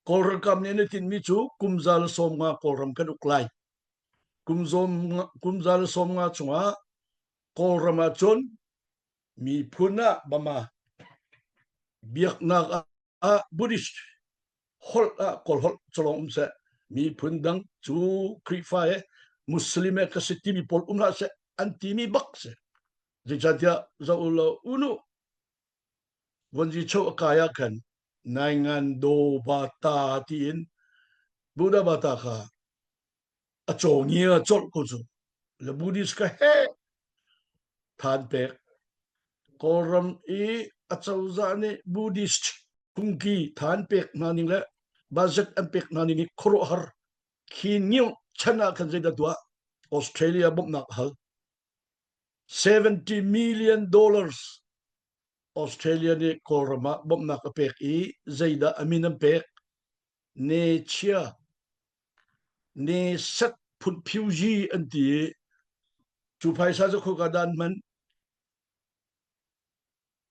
Kolrakam ni tin mi chu kumzal som nga kolram kan uklai kumzal som nga chunga kolrama chon mi phuna bama biakna a buddhist hol a kolhol cholong se mi phundang chu krifae muslime ka sitimi pol umla se antimi bakse jijatia zaulo unu wanji cho kaya kan naingan do bata tin buddha bata kha achongia chol ko chu le buddhist ka he than pe koram e achauza ne buddhist kungki than pek naning le budget ampek naning khoro har khinyo chana kan je da dua Australia bom nak hal $70 million Australia ni korama bom nak pek e zaida aminam pek ne chia ne sat phut phiuji anti chu phaisa jo khogadan man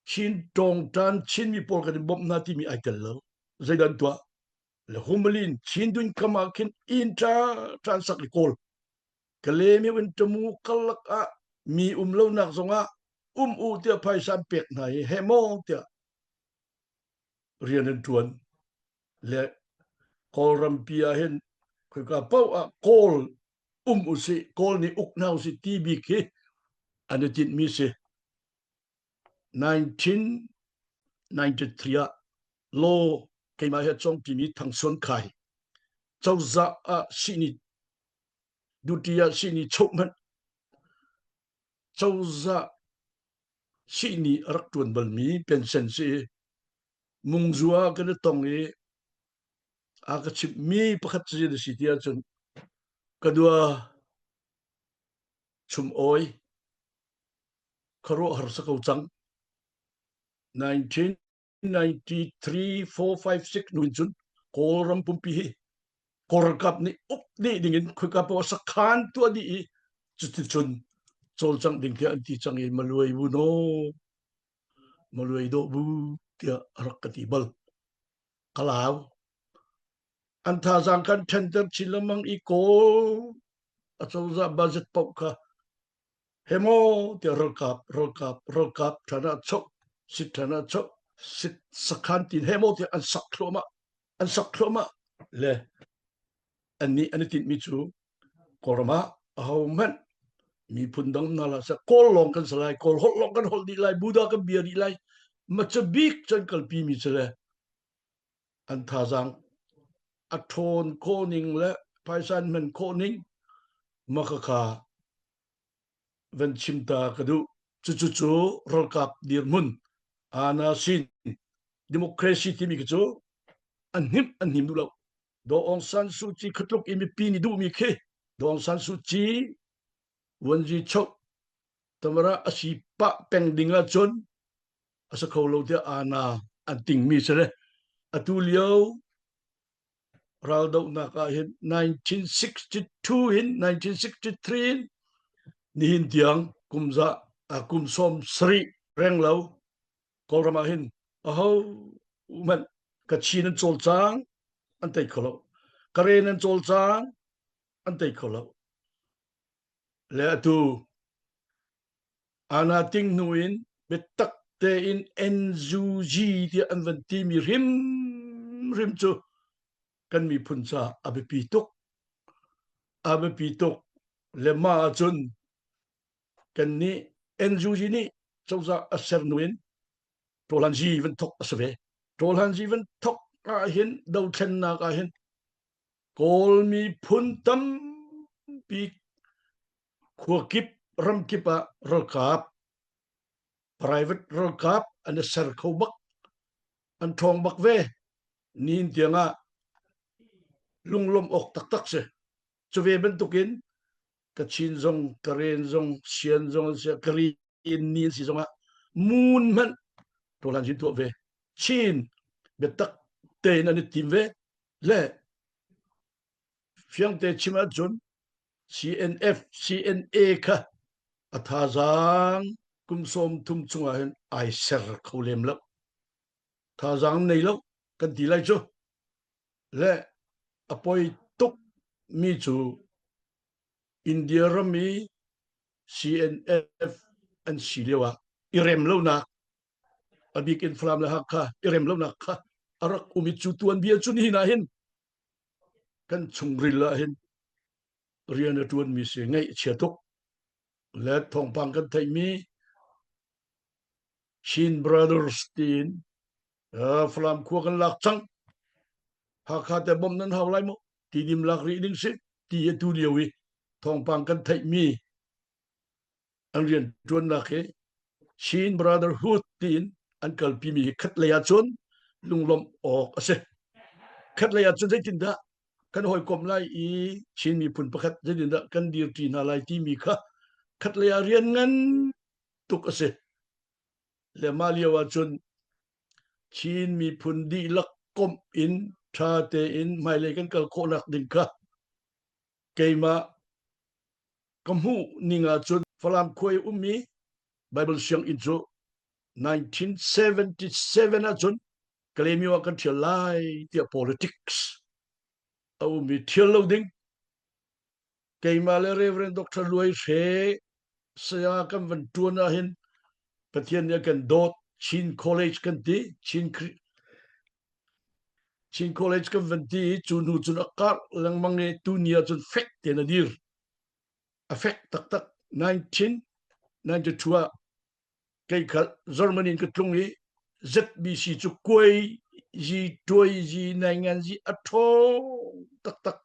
chin tong tan chin mi pol kan bom na ti mi aitel lo zaidan tua le humalin chin dun kama kin intra transak kol kalemi wen temu kalak a mi umlo nak zonga u tia phaisa pek nai hemo tia rianen tuan le kolram pia hen ka pau a kol usi kol ni uknau si tbk anatin mi se 1993 lo kai ma he chong pi mi thang son khai chauza a sini dutia sini chokman chauza sini raktun balmi pension se mungzua kan tong e aka chip mi pakhat je de sitia chun kadua chum oi kharo har sakau chang 1993 456 nuinchun kolram pumpi korkap ni updi dingin khukap sakhan tu di chutichun cholchang dingke anti changi maluai bu no maluai do bu tia rakati bal kalau anta jangkan tender chilamang iko achauza budget pokka hemo tia rokap thana chok sithana chok sit sakhan tin hemo tia an sakloma le ani tin mi chu korma hauman mi pundang nala sa kol long kan salai kol hol long kan hol di lai buddha kan biar di lai machabik chan kalpi mi chale an thajang athon koning le paisan men koning makaka ven chimta kadu chu rokap dirmun ana sin democracy timi chu anhim du lo do Aung San Suu Kyi khatluk imi pi ni du mi khe do Aung San Suu Kyi wanji chok tamara asi pa pendinga chon asa kholo dia ana anting mi sele atulio raldo na ka hin 1962 in 1963 ni hin tiang kumza kumsom sri renglo kolrama hin aho man kachinan cholchang antai kholo karenan cholchang antai kholo le atu ana ting nuin betak te in NUG dia anvanti mi rim chu kan mi punsa abepitok le ma chun kan ni NUG ni chauza aser nuin tolan jivan tok asve tolan jivan tok ka hin dau chen na ka hin kol mi puntam pi khokip ramkipa rokap private rokap an ser khobak an thong bak ve nin tianga lunglom ok tak se chove ben tukin kachin zong karen zong sian zong se kari in ni si zonga mun man tolan jin to ve chin betak te na ni tim ve le fiang te chima jun CNF CNA ka athazang kumsom thum chunga hen ai ser kholem lo thazang nei lo kan dilai chu และอปอยตุกมีจูอินเดียรมี CNF อันสีเลวะอิเรมเลวนักอบิกอินฟลามละฮักค่ะอิเรมเลวนักค่ะอารักอุมิจูตวนเบียจุนหินาเห็นกันชุงริลละเห็นเรียนตวนมีเสียงไงเชียตุกและทองปังกันไทยมีชินบราเดอร์สตีนฟลามคัวกันลักจังหากขาแต่บอมนั้นเฮาไรมั้งตีดิมลักรีดิงสิตีตูเดียววิทองปังกันไทยมีอันเรียนจวนนักชินบราเดอร์ฮูดตีนอันกัลปีมีขัดเลยาจนลุงลมออกเสขัดเลยาจนได้จินดากันหอยกลมไล่อีชินมีผลประคัดได้จินดากันดีร์ตีนาไลที่มีค่ะขัดเลยาเรียนงั้นตุกเสและมาเลียวจนชินมีผลดีลักกลมอินชาเตอินไม่เลยกันกัลโคนักดิงค่ะเกมากัมหูนิงาจนฝรั่งคุยมีBible เสียงอินโทร1977อาจนกลมีว่ากันเที่ยวไล่เที่ยว politics เอามีเที่ยวเราดิ้งเกมาเลเรเวรนดร. ลวยเชเสียกันวันตัวน่ะเห็นประเทศนี้กันโดดชิน college กันที่ชิน college กันวันที่จูนูจุนอากาศลังมังเนตุเนียจนเฟกเตนดีร์เฟกตัก1992ไกคัลจอร์มันก็ตรงนี้ ZBC จุกวยจีตวยจีในงานจีอัทโธตัก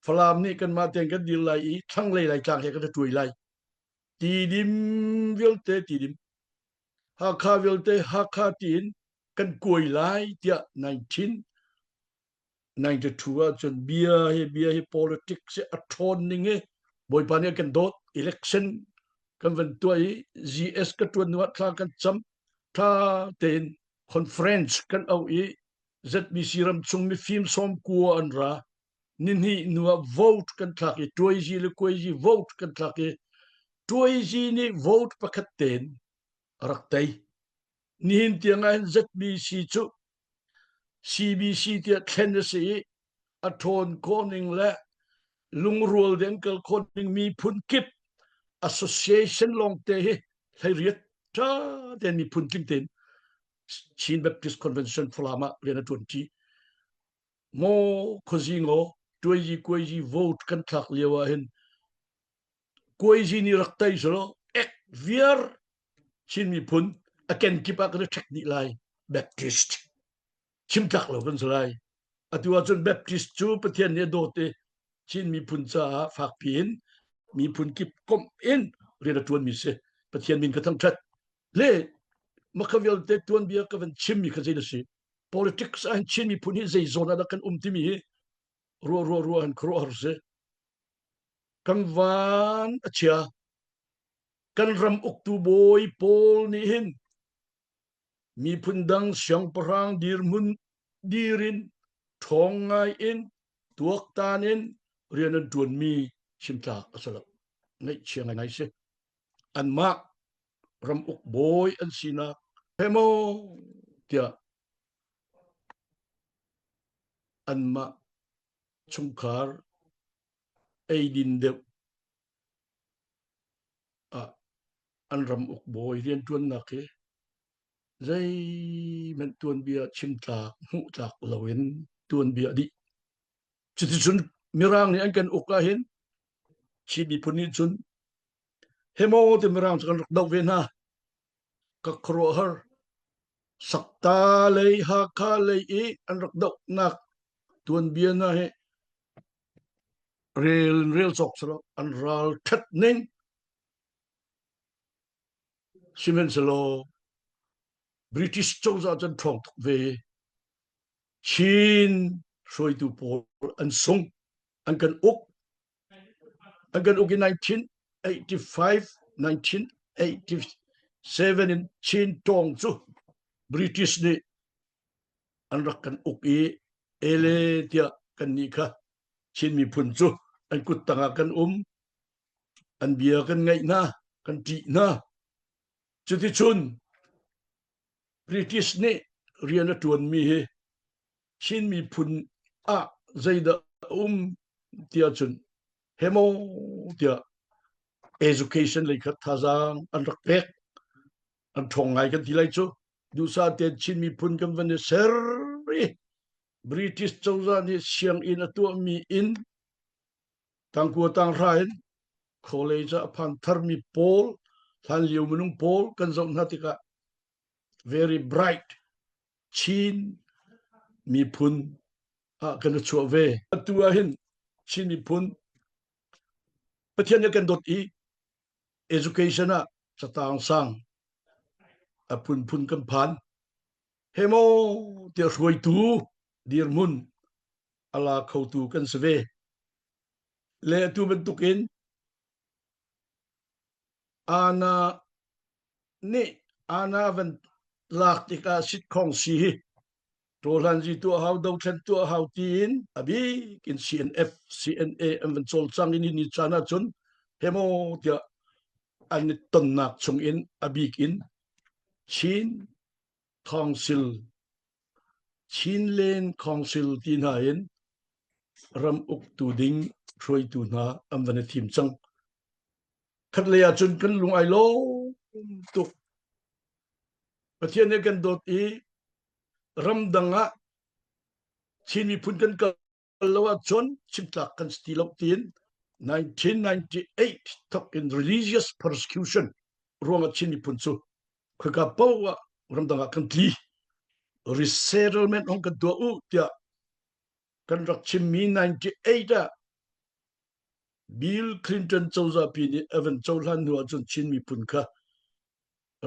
ฟลามนี่กันมาเตียงกันดีไลทั้งเลยจางให้กันตวยไลตีดิมเวลเตตีดิมฮาคาเวลเตฮาคาตีนกันกวยไลเตีย1992จนเบียให้ politics อัทโธนี่ไงบอยปานนี้กันโดด electionกันวันตัว GS กันตัวนวดทางกันจำถ้าเต็น conference กันเอาZBC รำชงมีฟิล์มซ้อมกัวอันรานินฮีนัว vote กันทักตัวจีหรือกวยจี vote กันทักตัวจีนี่ vote ประคัดเต็นรักไตนี่หินเตียงไง ZBC จุ CBC เตียเทนเนสซีอัทอนโคนิงและลุงรัวเดนเกิลโคนิงมีพุนกิบAssociation ลองเตะให้เรียกจ้าเดนมีพุนกินเต็นชิน Baptist Convention ฟลามาเรียนตัวจีโมคซิงโอตัวจีกวยจี vote กันทักเลียวเห็นกวยจีนี่รักไตสโลเอ็กเวียร์ชินมีพุนอาเกนกิปะกันเทคนิคไล Baptist ชิมทักเรากันสไลอตัวจน Baptist จูประเทศนี้โดดชินมีพุนจ้าฝากพินมีพุนกิบก้มเอ็นเรียนตวนมีเสประเทศมินก็ทั้งชัดเล่มาขวิลเตตวนเบียก็เป็นชิมมีกันใจละสิ politics อันชิมมีพุนที่ใจโซนอะไรกันที่มีรัวอันครัวเสกันวันเชียกันรำอุกตูบอยโพลนี่เห็นมีพุนดังเสียงปรางดีร์มุนดีรินทองไงเอ็นตัวตาเอ็นเรียนตวนมีชิมจากสลับในเชียงไหนสิอันมากรำอุกบอยอันสินะเฮโมเดียอันมาชุงคาร์ไอดินเดบอันรำอุกบอยเรียนตวนนักใจมันตวนเบียชิมจากหูจากเหล่าเห็นตวนเบียดิจุดที่สุดมีร่างนี้อันกันอุกเห็นชีบีพุนิจุนเฮโมเตมรามสกันดอกเวน่าก็ครัวฮร์สักตาเลยฮาคาเลยอันรักดอกนักตวนเบียน่าเฮเรียลสกสละอันรัลทัดนิงชิเมนสโลบริติชโจซาจันทองเวชินช่วยดูโพอันส่งอันกันอุกอันกันอุกin 1985 1987in ชินตองจูบริติชนี่อันรักกันอุกเอเลเตียกันนี่ค่ะชินมีพุนจูอันกุดต่างกันอันเบียกันไงนะกันจีนะจุดที่ชุนบริติชนี่เรียนตวนมี ชินมีพุนzaida tia chun hemo tia education le khat thazang an rakpek an thongai kan tilai chu du sa te chin mi pun kan van serri British chawza ni siang in atu mi in tangku tang rain college aphan thar mi pol than liu munung pol kan zong natika very bright chin mi pun kan chu ve atua hin chin mi pun pathian kan dot education satang sang apun pun kan phan hemo te roi tu dir mun ala khautu kan sve le tu bentukin ana van lak tika sit khong si to lan ji tu how do chen tu how tin abi kin CNF CNA van chol chang ni chana chun hemo tia an ton nak chung in abik in chin council chin len council tin hain ram uk tu ding roi tu na amvan thim chang khat leya chun kan lung ai lo tu pathian ne kan dot ram danga chin mi phun kan ka lawa chon chimtak kan stilok tin 1998 talk in religious persecution ronga chin mi phun chu khaka pawa ram danga kan tli resettlement ong kan do tia kan rak chim mi 98 Bill Clinton chawza pi ni evan chawlan nu chun chin mi pun kha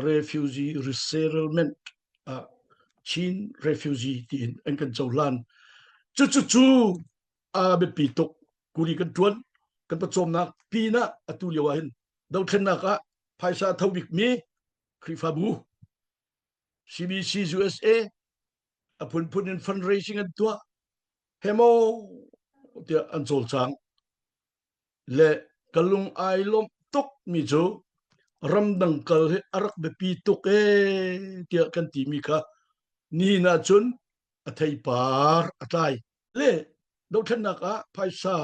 refugee resettlement chin refugee tin an kan chawlan chu be pitok kuri kan tuan kan pachom na pina atu lewa hin dau thenna ka phaisa thawik mi khrifabu CBC USA apun in fundraising an tua hemo tia an chol chang le kalung ai lom tok mi jo ramdang kal he arak be pi tok tia kan ti mi kha ni na chun athai par atai le do thanak phaisa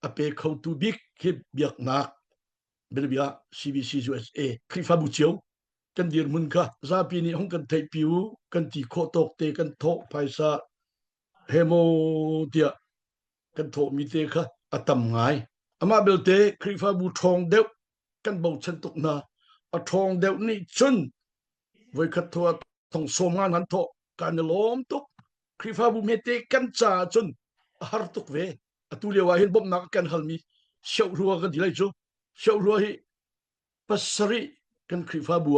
ape khau tu bik khip biak nak belbia CBC USA khifa bu chiu kan dir mun kha za pi ni hong kan thai piu kan ti kho tok te kan tho phaisa hemo tia kan tho mi te kha atam ngai ama belte khifa bu thong deu kan bo chen tok na a thong deu ni chun voi khat tho thong som ngan han tho kan lom tok khifa bu mete kan cha chun har tok ve atu lewa hin bom nak kan halmi shau ruwa kan dilai chu shau ruwa hi pasari kan khifa bu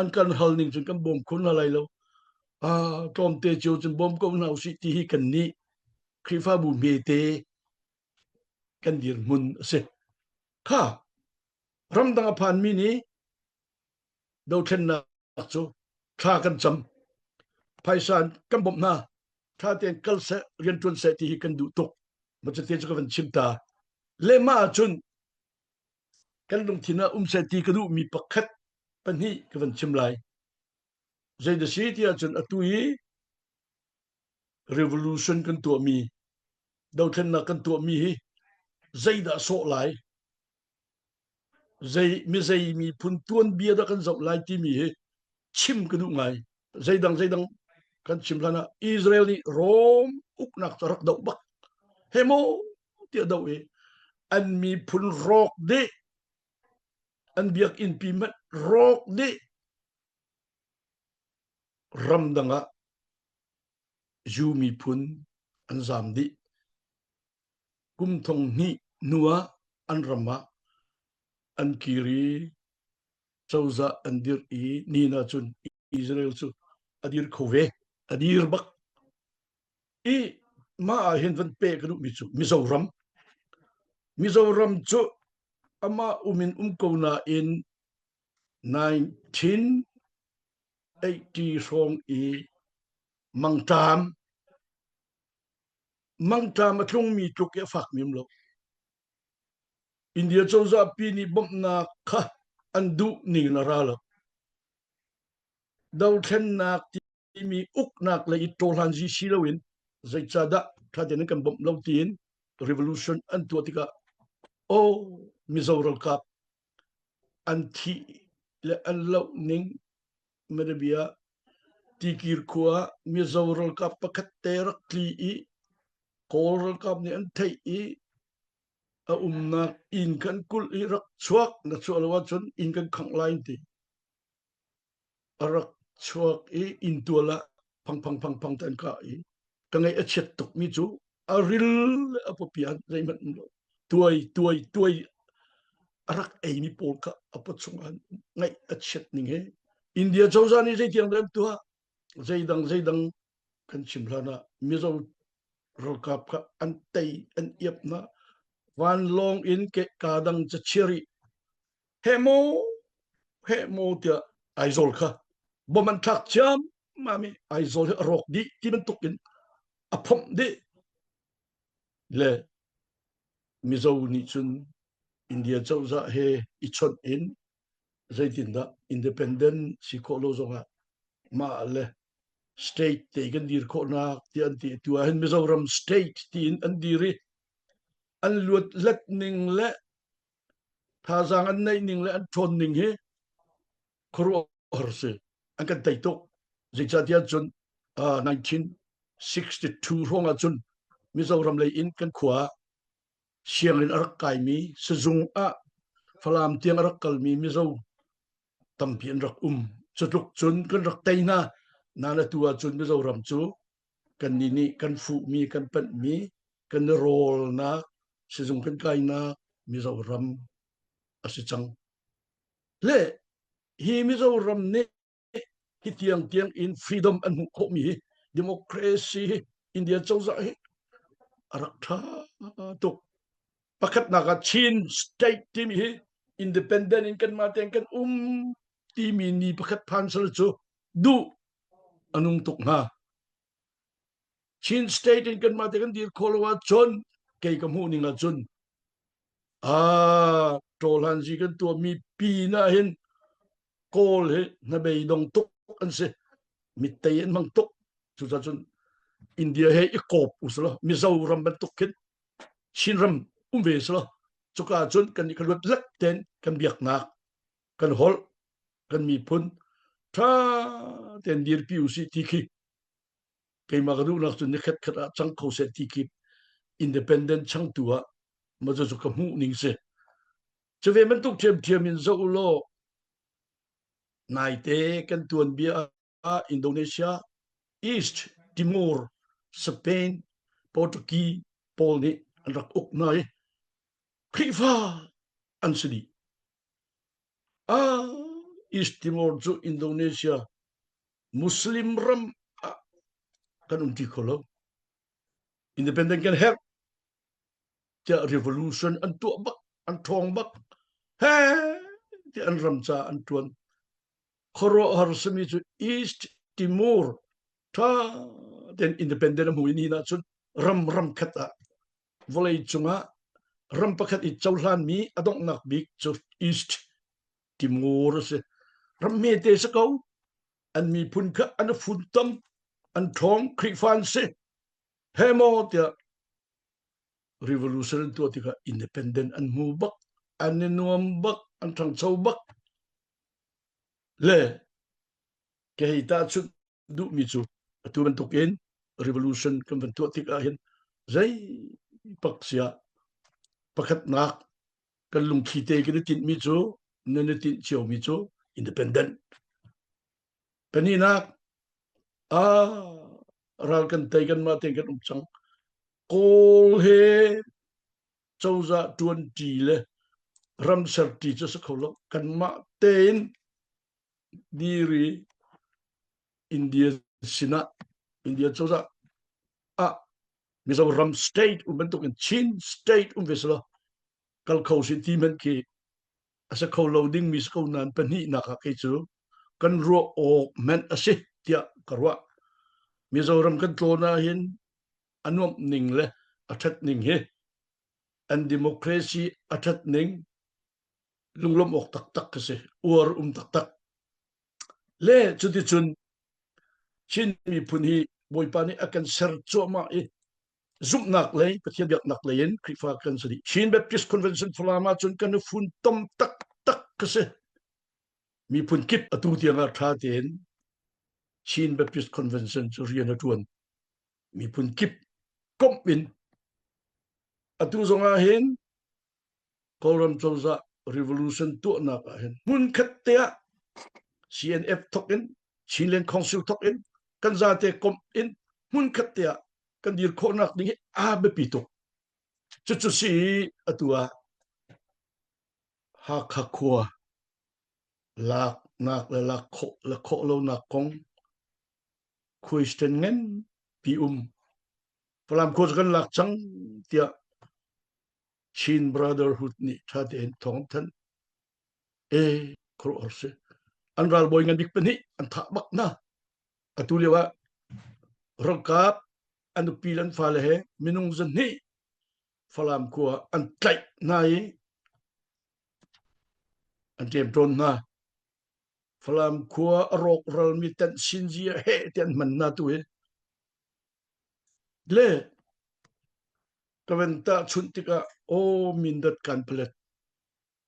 an kan halning chun kan bom khun alai lo tom te chu chun bom ko nau si ti hi kan ni khifa bu mete kan dir mun se kha ramdang aphan mi ni do then na chu tha kan cham phaisan kan bom na tha ten kal se rian tun se ti kan du tok ma che te chu kan chim ta le ma chun kan lung thina se ti ka du mi pakhat pan hi kan chim lai zai de si ti chun atui revolution kan tu mi do then na kan tu mi hi zai da so lai zai mi phun tuan bia da kan zau lai ti mi he chim ka du ngai zai dang kan chim lana Israel ni rom uknak tarak dau bak hemo ti dau an mi phun rok de an biak in pi mat rok de ram danga ju mi phun an zam di kum thong ni nuwa an rama an kiri chawza andir ni na chun Israel chu adir khove adir bak ma hin van pe kan mi chu Mizoram chu ama umin ko na in 1980 song mangtam atlung mi tuk ya fak mim lo India chawza pi ni bom na kha andu ni na ra lo dau then na มีอุกนักเลยโตลันจีชิลวินใจจะดะถ้าเดินกันบ่มลาวตีน revolution อันตัวที่ก็โอ้มิโซรัลกับอันที่และอันลาวนิงเมเดบียที่กิรคัวมิโซรัลกับปะคัตเตรักลีอีโครัลกับนี่อันไทอีนักอินกันกุลอีรักชวกนักชวลว่าจนอินกันขังไลน์ตีรักชวกอินตัวละพังตันกะกังไงเช็ดตกมิจูริลอปปียนใจมันตัวรักมีโปลกะอปสงอันไงเช็ดนิ่งอินเดียเจ้าจานี่ใจเทียงเดิมตัวใจดังกันชิมลานะมิโซรัลกับkaอันไตอันเอียบนะวันลองอินเกกาดังจะเชริเฮโมเตียไอโซลค่ะบ่มันทักจามมามีไอโซลรอกดีที่มันตกอินอพมดิเลมิโซนิจุนอินเดียเจ้าจะเฮอิชอนอินใจตินดาอินดิเพนเดนต์สิโคโลซงะมาเลสเตทที่กันดีร์โคนาที่อันที่ตัวเห็นมิโซรัมสเตทที่อันดีรีอันลวดเล็ดนิ่งและท่าทางอันในนิ่งและอันทนนิ่งครัวอร์เซอันกันไต่ตกจิตใจจน1962ร่วงจนมิโซรัมเลยอินกันขวาเชียงลินอรักไกมีสจุงฟลามเตียงอรักกลมีมิโซตั้มเพียนรักสตุกจนกันรักไตนานาละตัวจนมิโซรัมจูกันนี่กันฟูมีกันเป็นมีกันโรลนะสจุงกันไกนะมิโซรัมอสิจังเล่ฮีมิโซรัมเนี่ยฮิเตียงอินฟรีดอมอันมุขมีดิโมคราซีอินเดียเจ้าใจรักท่าตุกประคัดนักชินสเตทที่มีอินดิเพนเดนต์กันมาเต็งกันที่มีนี่ประคัดพันสลจูดูอนุงตุกนาชินสเตทกันมาเต็งกันดีร์โคลว่าจนเกี่ยกับหูนิงละจนโตลันจีกันตัวมีปีน่าเห็นโกลนะเบยดงตุกอันเสมิเตยนมังตุกสุดท้ายจนอินเดียเฮอีกอบอุสละมิโซรัมบันตุกขึ้นชินรัมเวสละจุกาจนกันนี่กันรถเล็กเต็นกันเบียกนักกันฮอลกันมีพุนถ้าเต็นดีร์พิวสิทีคีเกี่ยมากระดูนักจนนี่ขัดจังเขาเสทีคีอินดิเพนเดนต์ช่างตัวมาจะจุกหูนิ่งเสจะเวมันตุกเทียมมินโซโลนายเตกันตัวเบียอินโดนีเซียอีสต์ติมอร์สเปนโปรตุเกสโปลนี่อันรักอกนายคริฟาอันสดีอีสต์ติมอร์จูอินโดนีเซียมุสลิมรัมกันที่เขาแล้วอินดิเพนเดนต์กันเฮกจะ revolution อันตัวบักอันทองบักที่อันรำจาอันตวนครอฮาร์สมิจูอีสต์ติมอร์ถ้าเดินอินดิเพนเดนต์มูนี่นะจุดรำขัดวลัยจุงะรำประคัดอิจฉาลันมีอดงนักบิกจุดอีสต์ติมอร์เสรำเมเตสเกาอันมีพุนกะอันฟุนตัมอันทองคริฟันเสเฮโมเตียrevolution ตัวที่ก็ independent อันมูบักอันเนนวมบักอันทางเจ้าบักเล่แกฮิตาชุดดูมิจูตัวมันตุกเอง revolution กันเป็นตัวที่ก็เห็นใจปักเสียปักขัดนักกันลุงขีเตกันติดมิจูเนนติดเชียวมิจู independent เป็นนี่นักเรากันเตกันมาเตกันจังโกลเฮเจ้าจะตวนจีเลยรำสัตติจะสักคนละกันมาเต้นดีรีอินเดียสินะอินเดียเจ้าจะมิสรำสเตทเป็นตัวกันชินสเตทเวสละกัลเขาสิทีมันคือสักเขาเราดิ้งมิสเขานั้นเป็นนี่นักให้จูกันรัวออกมันสิเดียกว่ามิสรำกันโตน่าเห็นอันนู้นนิ่งเลยอัฐนิ่งเฮอันดิโมคราซีอัฐนิ่งลุงลมออกตักก็สิอวรตักเล่จุดที่จุน ชินมีพุนฮีบอยปานีอากันเซอร์จัวมาซุมนักเลยประเทศยักนักเลยนคริฟากันสิชินแบบพิสคอนเวนชั่นฟลามาจนกันฟุนต้มตักตักกษมีพุนกิบอตูเตียงอาทาเตนชินแบบพิสคอนเวนชั่นจะเรียนอตวนมีพุนกิบก้มบินอตูทรงอาเห็นกอลัมโจซา revolution ตัวนักอาเห็นมุนขัดเตะ CNF ทอกอินชินเลนคอนซิลทอกอินกันซาเตก้มอินมุนขัดเตะกันดีร์โคนักนี่อาเบปิโตจุดสีอตัวฮักฮักคัวลักนักและลักโคโลนักกงคุยสเตนเงินปีพลามโคจกันลักจังเตียชินบราเดอร์ฮุดนี่ชาเดนทองทันครอร์เซอันรัลบอยงันบิกเป็นนี่อันทักบักนะอตุเลียวารกับอันปีลันฟาเลเหมินุงจันนี่ฟลามคัวอันไกลนายอันเจ็บโดนนะฟลามคัวรกรัลมิตันชินจีเฮเตียนมันนาตัวเล่กเวนตาชุนติกาโอมินดัดกันเพลต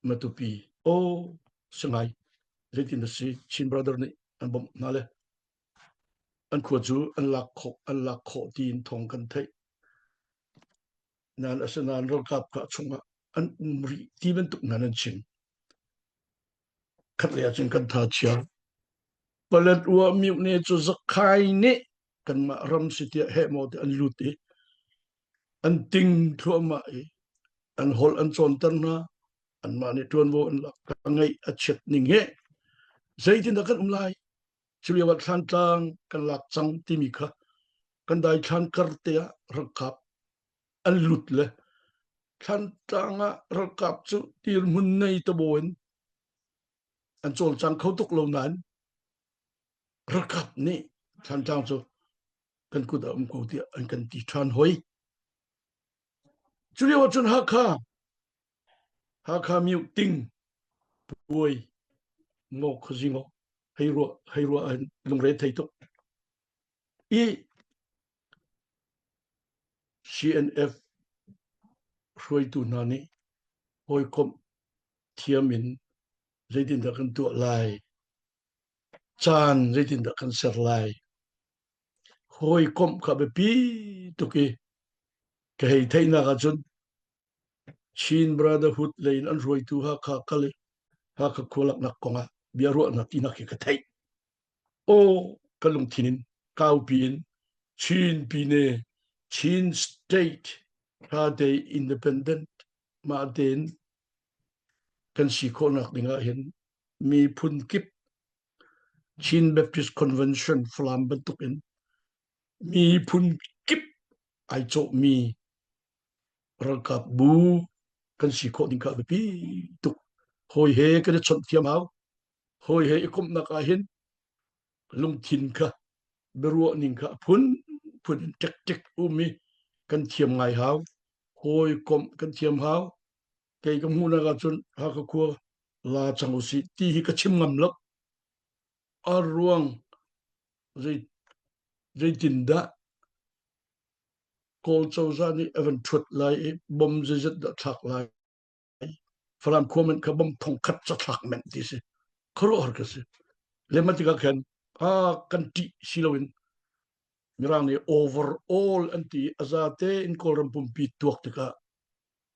มาตุปีโอสงายเรตินสีชินบราเดอร์นี่อันบ่มนาเลอันขวดจูอันลักโคตีนทองกันไทยนานอสนานรกับกะชงอันรีที่เป็นตุกนันชิงขัดเลียจิงกันทาเชียเปลดว่ามิวเนจูสักไข่นี่กันมารำสิเตียเฮโมดอันลุติอันติงทั่วมาอันฮอลอันซอนตันนะอันมาในทวนโวอันลักกังไงอัดเช็ดนิ่งเฮใจที่นักกันลายชุลีวัดทันตังกันลักจังที่มีค่ะกันได้ทันกระเตียรักกับอันลุดเลยทันตังรักกับจุที่มุนในตะโบนอันโจลจังเขาตกลงนั้นรักกับนี่ทันจังจุกันกูดากูเดียอันกันที่ทันหอยชุลีวัดจนฮักคามิวติงป่วยงอกขจิงให้รัวอันลงเรทไทยตุCNF ช่วยตูนานี่หอยคมเทียมินเรตินดักันตัวลายจานเรตินดักันเสรลายหอยคมขับปีตุกีแกให้ไทยนักจนชินบราเดอร์ฮุดเลยอันรวยตูฮักกะเลยฮักโคลักนักกงเบียรัวนักที่นักเกไทยโอ้กะลุงทินินก้าวปีนชินปีเนชินสเตทถ้าได้อินดิเพนเดนต์มาเดนกันสีโคนักดิงเห็นมีพุนกิบชินเบปติสคอนเวนชั่นฟลามบรรทุกเห็นมีพุนกิบไอโจมีรักกับบูกันสีโคดิงกับปีตุกหอยเฮกันชนเทียมเอาหอยเฮคุมนักเห็นลุงทินค่ะเบรัวนิงค่ะพุนจักมีกันเทียมไงหาวหอยกมกันเทียมหาวเกยกับหูนักจนฮักคัวลาจังอุสิตีฮิกชิมงำลักอารวงใจจินดาโกลเจ้าซานี่เอวันทุดไลบอมจะดัดทักไลฝรั่งควมันกับบอมทองคัดจะทักแมนที่สิครอร์กสิเลมันติกาเข็นกันติซิลวินมีร่างนี้ overall อันที่อาซาเตอินโครัมปุ่มปีตัวติกา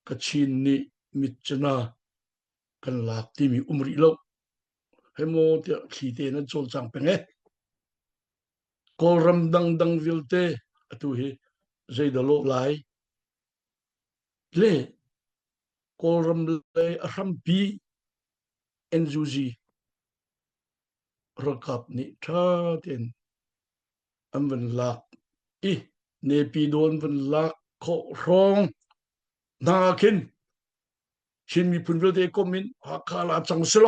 กัชินนี่มิจนากันหลักที่มีริโลให้โมเตขีเตนั้นโจลจังเป็นไงโครัมดังวิลเตอตุเฮใจดโลไลเล่โครัมเลรัมปีเอ็นจูจีรักับนี่ท่าเต็นอันเป็นหลักเนปีโดนเป็นหลักโครองนาคินชินมีพุนเวลเดกมินฮักคาลาจังสโล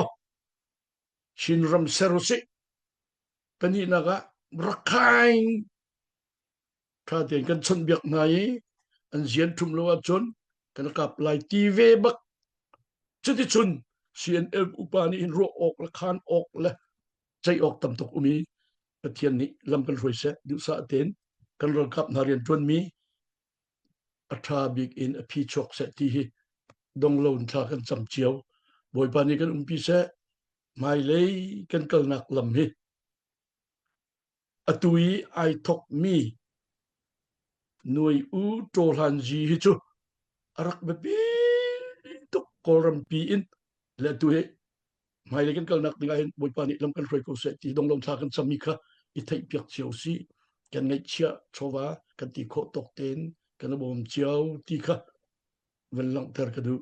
ชินรัมเซโรซิกันนี่นะกะรักใครถ้าเต็นกันชนเบียกไหนอันเสียนทุ่มโลวจนกันกับไลทีเวบักจุดที่ชน CNF อุปานีอินรัวออกละคานออกละใจออกตำตกมี ประเทศนี้ลำกันรวยเสดุสะเตนกันรกับนาเรียนจวนมีอัฐาบิกอินอภิชกเสตีดงลนทากันจำเจียวบอยปานีกันปีเสไม่เลยกันกลนักลำฮิอตุยไอทกมีหน่วยอูโตรันจีฮิจูอารักเบบีตุกกอรัมปีอินและตุยไม่เลยกันกลนักดิงไอบอยปานีลำกันรวยกูเสตีดงลนทากันจำมีค่ะอิทัยเปียกเจียวซีกันไงเชียชวากันตีโคตกเตนกันบอมเจียวตีค่ะเวลลังเทอร์กดู